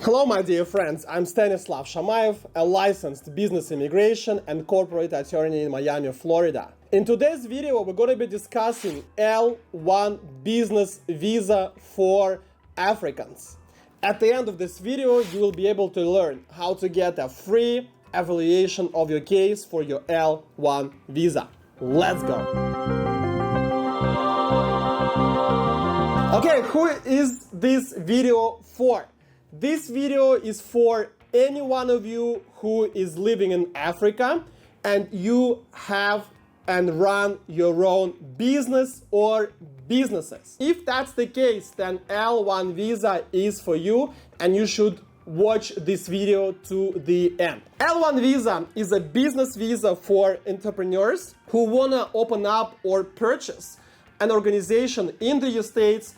Hello, my dear friends. I'm Stanislav Shamaev, a licensed business immigration and corporate attorney in Miami, Florida. In today's video, we're going to be discussing L-1 business visa for Africans. At the end of this video, you will be able to learn how to get a free evaluation of your case for your L-1 visa. Let's go. Okay, who is this video for? This video is for any one of you who is living in Africa and you have and run your own business or businesses. If that's the case, then L-1 visa is for you and you should watch this video to the end. L-1 visa is a business visa for entrepreneurs who want to open up or purchase an organization in the States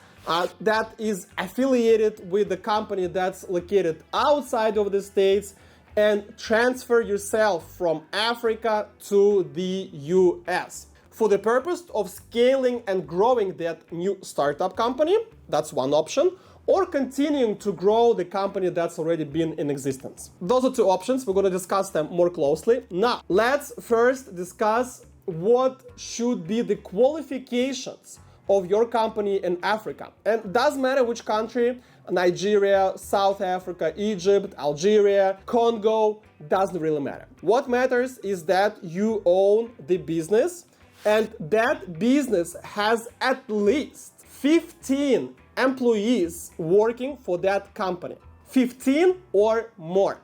that is affiliated with the company that's located outside of the States and transfer yourself from Africa to the US for the purpose of scaling and growing that new startup company. That's one option. Or continuing to grow the company that's already been in existence. Those are two options. We're going to discuss them more closely. Now, let's first discuss what should be the qualifications of your company in Africa. And it doesn't matter which country, Nigeria, South Africa, Egypt, Algeria, Congo, doesn't really matter. What matters is that you own the business and that business has at least 15 employees working for that company. 15 or more.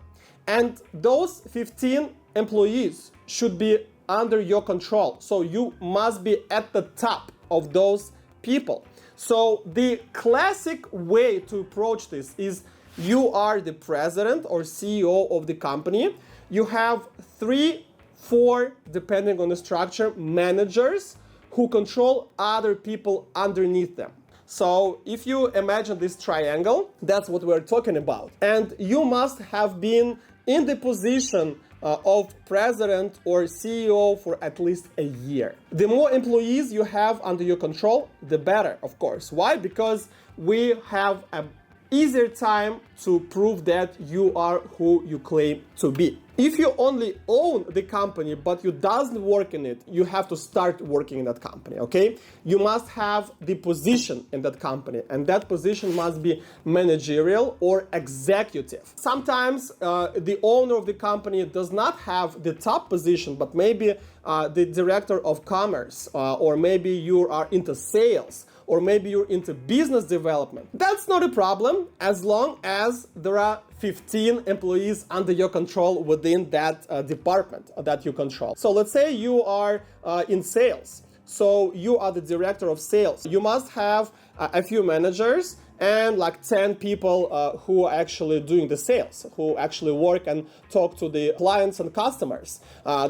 And those 15 employees should be under your control. So you must be at the top of those people. So the classic way to approach this is you are the president or CEO of the company. You have 3, 4, depending on the structure, managers who control other people underneath them. So if you imagine this triangle, that's what we're talking about. And you must have been in the position of president or CEO for at least a year. The more employees you have under your control, the better, of course. Why? Because we have an easier time to prove that you are who you claim to be. If you only own the company but you doesn't work in it, you have to start working in that company, okay? You must have the position in that company and that position must be managerial or executive. Sometimes the owner of the company does not have the top position, but maybe the director of commerce or maybe you are into sales or maybe you're into business development. That's not a problem as long as there are 15 employees under your control within that department that you control. So let's say you are in sales. So you are the director of sales. You must have a few managers and like 10 people who are actually doing the sales, who actually work and talk to the clients and customers.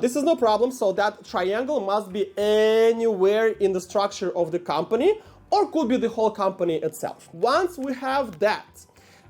This is no problem. So that triangle must be anywhere in the structure of the company or could be the whole company itself. Once we have that,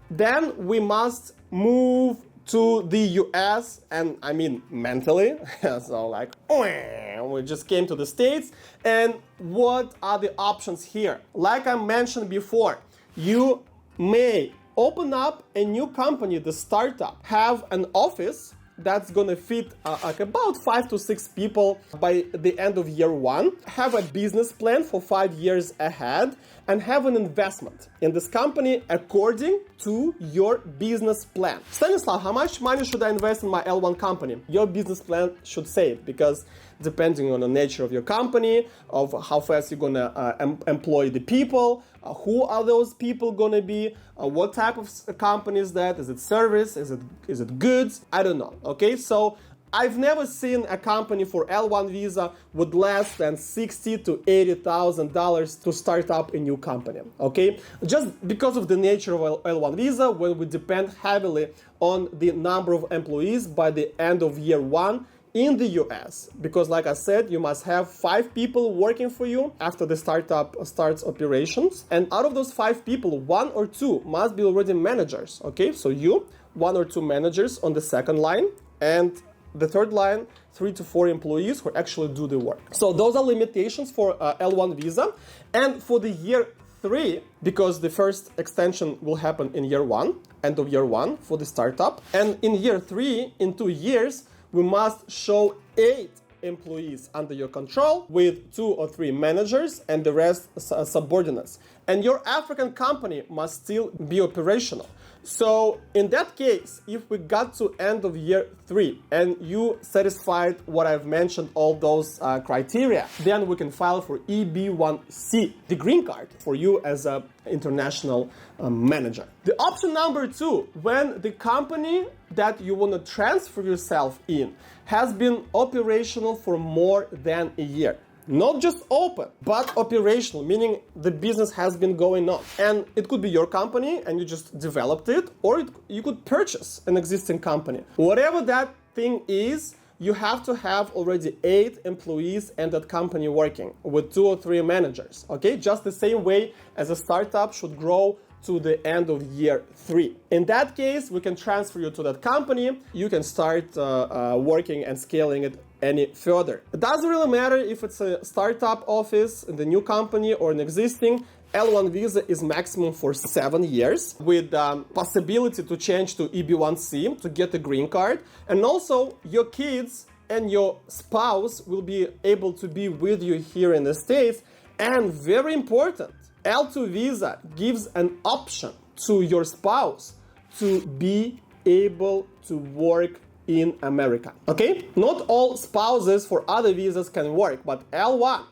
then we must move to the US, and I mean mentally, so like, we just came to the States, and what are the options here? Like I mentioned before, you may open up a new company, the startup, have an office that's gonna fit like about 5 to 6 people by the end of year 1, have a business plan for 5 years ahead, and have an investment in this company according to your business plan. Stanislav, how much money should I invest in my L1 company? Your business plan should say it, because depending on the nature of your company, of how fast you're gonna employ the people, who are those people gonna be, what type of company is that, is it service, is it goods, I don't know, okay? So I've never seen a company for L1 visa with less than $60,000 to $80,000 to start up a new company, okay? Just because of the nature of L1 visa, when we depend heavily on the number of employees by the end of year 1 in the US, because like I said, you must have 5 people working for you after the startup starts operations. And out of those 5 people, 1 or 2 must be already managers, okay? So you, 1 or 2 managers on the second line, and the third line, 3 to 4 employees who actually do the work. So those are limitations for L1 visa. And for the year 3, because the first extension will happen in year 1, end of year 1 for the startup. And in year 3, in 2 years, we must show 8 employees under your control with 2 or 3 managers and the rest subordinates. And your African company must still be operational. So in that case, if we got to end of year 3 and you satisfied what I've mentioned, all those criteria, then we can file for EB1C, the green card for you as an international manager. The option number 2, when the company that you want to transfer yourself in has been operational for more than a year. Not just open, but operational, meaning the business has been going on. And it could be your company and you just developed it, or you could purchase an existing company. Whatever that thing is, you have to have already 8 employees and that company working with 2 or 3 managers, okay? Just the same way as a startup should grow to the end of year 3. In that case, we can transfer you to that company. You can start working and scaling it any further. It doesn't really matter if it's a startup office in the new company or an existing. L-1 visa is maximum for 7 years with possibility to change to EB1C to get a green card. And also your kids and your spouse will be able to be with you here in the States. And very important, L2 visa gives an option to your spouse to be able to work in America, okay? Not all spouses for other visas can work, but L1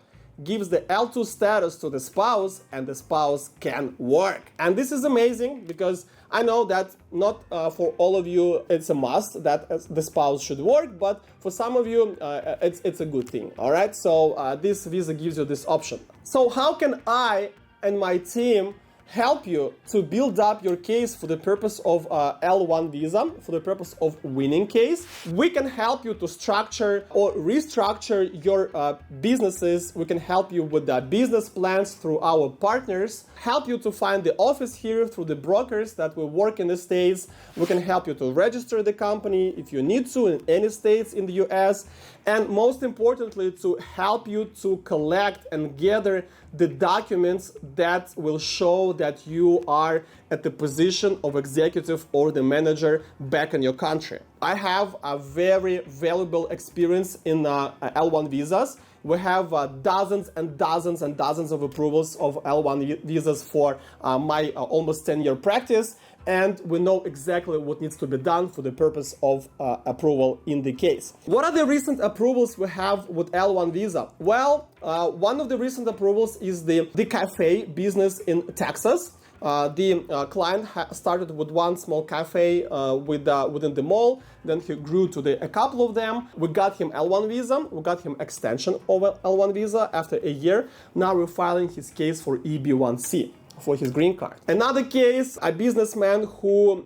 gives the L2 status to the spouse and the spouse can work. And this is amazing because I know that not for all of you it's a must that the spouse should work, but for some of you it's a good thing, all right? So this visa gives you this option. So how can I and my team help you to build up your case for the purpose of L1 visa, for the purpose of winning case? We can help you to structure or restructure your businesses. We can help you with the business plans through our partners, help you to find the office here through the brokers that will work in the States. We can help you to register the company if you need to in any states in the US. And most importantly, to help you to collect and gather the documents that will show that you are at the position of executive or the manager back in your country. I have a very valuable experience in L1 visas. We have dozens and dozens and dozens of approvals of L1 visas for my almost 10-year practice. And we know exactly what needs to be done for the purpose of approval in the case. What are the recent approvals we have with L1 visa? Well, one of the recent approvals is the cafe business in Texas. The client started with one small cafe within the mall. Then he grew to a couple of them. We got him L1 visa. We got him extension of L1 visa after a year. Now we're filing his case for EB1C. For his green card. Another case, a businessman who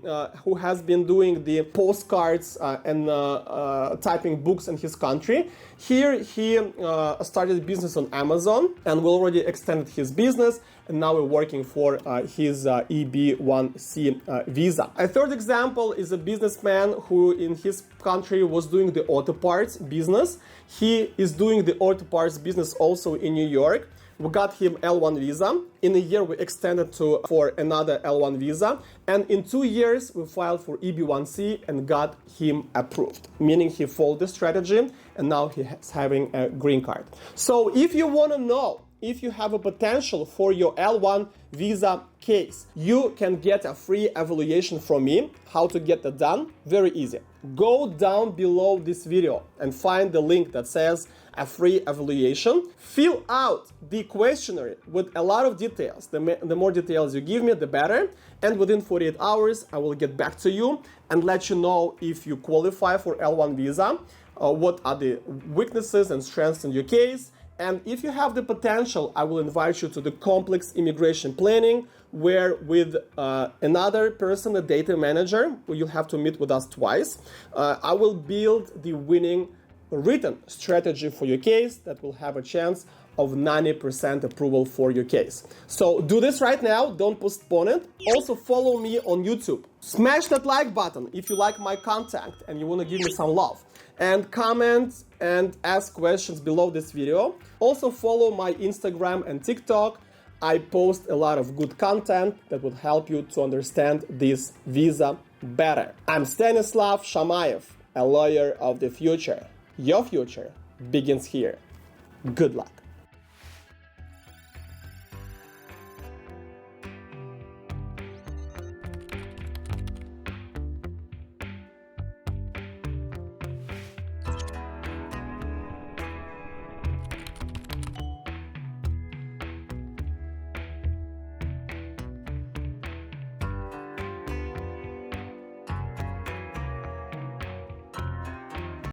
has been doing the postcards and typing books in his country. Here he started a business on Amazon and we already extended his business and now we're working for his EB1C visa. A third example is a businessman who in his country was doing the auto parts business. He is doing the auto parts business also in New York. We got him L1 visa. In a year, we extended for another L1 visa. And in 2 years, we filed for EB1C and got him approved, meaning he followed the strategy and now he is having a green card. So if you want to know if you have a potential for your L1 visa case, you can get a free evaluation from me. How to get that done? Very easy. Go down below this video and find the link that says a free evaluation. Fill out the questionnaire with a lot of details. The more details you give me, the better. And within 48 hours, I will get back to you and let you know if you qualify for L1 visa, what are the weaknesses and strengths in your case. And if you have the potential, I will invite you to the complex immigration planning, where with another person, a data manager, who you'll have to meet with us twice, I will build the winning written strategy for your case that will have a chance of 90% approval for your case. So do this right now, don't postpone it. Also follow me on YouTube. Smash that like button if you like my content and you want to give me some love. And comment and ask questions below this video. Also follow my Instagram and TikTok. I post a lot of good content that would help you to understand this visa better. I'm Stanislav Shamayev, a lawyer of the future. Your future begins here. Good luck.